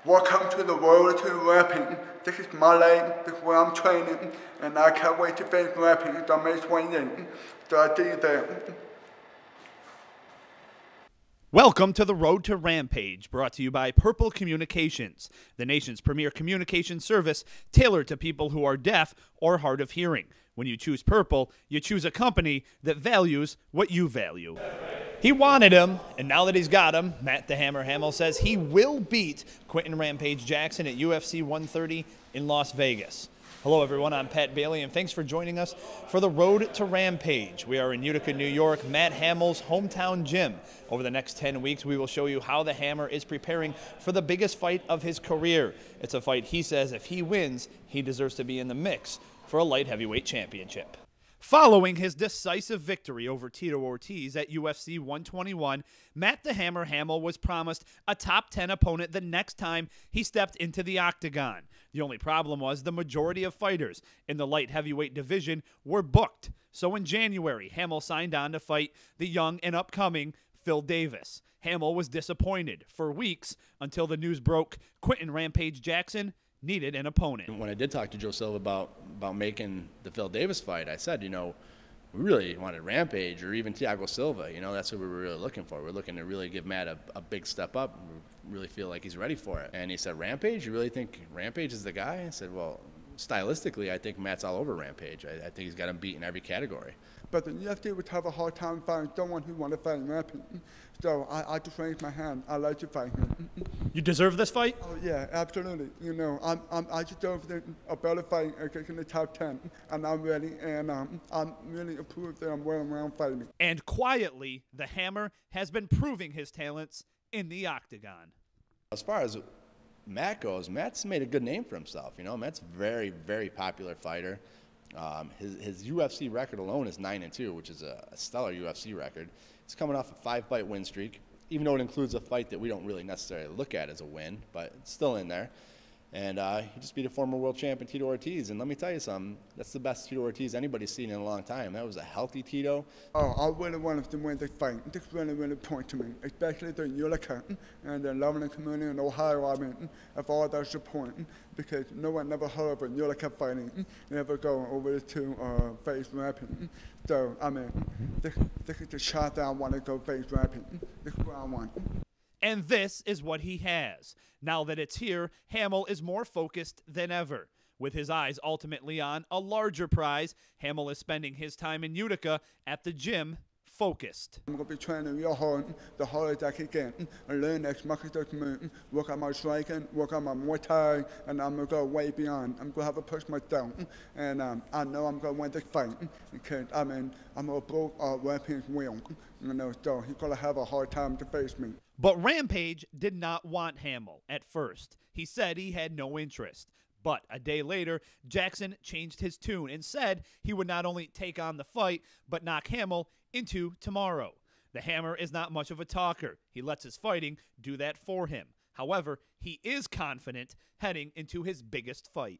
Welcome to the Road to Rampage. This is my lane, this is where I'm training, and I can't wait to face Rampage on May 28th. So I'll see you there. Welcome to the Road to Rampage, brought to you by Purple Communications, the nation's premier communication service tailored to people who are deaf or hard of hearing. When you choose Purple, you choose a company that values what you value. He wanted him, and now that he's got him, Matt the Hammer Hamill says he will beat Quinton Rampage Jackson at UFC 130 in Las Vegas. Hello, everyone. I'm Pat Bailey, and thanks for joining us for the Road to Rampage. We are in Utica, New York, Matt Hamill's hometown gym. Over the next 10 weeks, we will show you how the Hammer is preparing for the biggest fight of his career. It's a fight he says if he wins, he deserves to be in the mix for a light heavyweight championship. Following his decisive victory over Tito Ortiz at UFC 121, Matt the Hammer Hamill was promised a top 10 opponent the next time he stepped into the octagon. The only problem was the majority of fighters in the light heavyweight division were booked. So in January, Hamill signed on to fight the young and upcoming Phil Davis. Hamill was disappointed for weeks until the news broke Quinton Rampage Jackson needed an opponent. When I did talk to Joe Silva about making the Phil Davis fight, I said, we really wanted Rampage or even Thiago Silva. That's what we were really looking for. We're looking to really give Matt a big step up. We really feel like he's ready for it. And he said, Rampage? You really think Rampage is the guy? I said, well, stylistically, I think Matt's all over Rampage. I think he's got him beat in every category. But the UFC would have a hard time finding someone who want to fight Rampage. So I just raised my hand. I'd like to fight him. You deserve this fight? Oh yeah, absolutely. I deserve a better fight in the top 10, and I'm ready. And I'm really approved that I'm well around fighting. And quietly, the Hammer has been proving his talents in the octagon. As far as Matt goes, Matt's made a good name for himself. Matt's a very, very popular fighter. His UFC record alone is 9-2, which is a stellar UFC record. He's coming off a 5-fight win streak, even though it includes a fight that we don't really necessarily look at as a win, but it's still in there. And he just beat a former world champion, Tito Ortiz. And let me tell you something, that's the best Tito Ortiz anybody's seen in a long time. That was a healthy Tito. Oh, I really wanted to win this fight. This really, really important to me, especially the Utica and the Loveland community in Ohio. Of all that support, because no one never heard of a Utica fighting, never go over to face Rampage. So, this is the shot that I want to go face Rampage. This is what I want. And this is what he has. Now that it's here, Hamill is more focused than ever. With his eyes ultimately on a larger prize, Hamill is spending his time in Utica at the gym focused. I'm going to be training real hard, the hardest I can get, and learn as much as I can, work on my striking, work on my Muay Thai, and I'm going to go way beyond. I'm going to have to push myself, and I know I'm going to win this fight, because, I'm going to blow Rampage's wheel, so he's going to have a hard time to face me. But Rampage did not want Hamill at first. He said he had no interest. But a day later, Jackson changed his tune and said he would not only take on the fight, but knock Hamill into tomorrow. The Hammer is not much of a talker. He lets his fighting do that for him. However, he is confident heading into his biggest fight.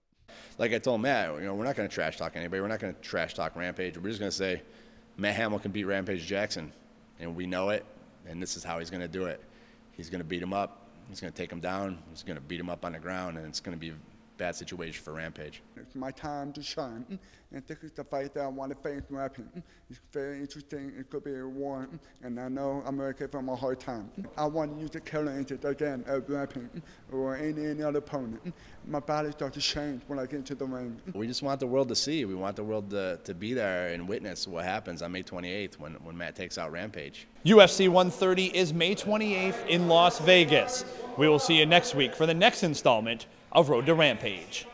Like I told Matt, we're not going to trash talk anybody. We're not going to trash talk Rampage. We're just going to say Matt Hamill can beat Rampage Jackson, and we know it, and this is how he's going to do it. He's going to beat him up. He's going to take him down. He's going to beat him up on the ground, and it's going to be a bad situation for Rampage. It's my time to shine, and this is the fight that I want to face Rampage. It's very interesting. It could be a war, and I know I'm going to give him a hard time. I want to use the killer instinct again at Rampage or any other opponent. My body starts to change when I get into the ring. We just want the world to see. We want the world to be there and witness what happens on May 28th when Matt takes out Rampage. UFC 130 is May 28th in Las Vegas. We will see you next week for the next installment of Road to Rampage.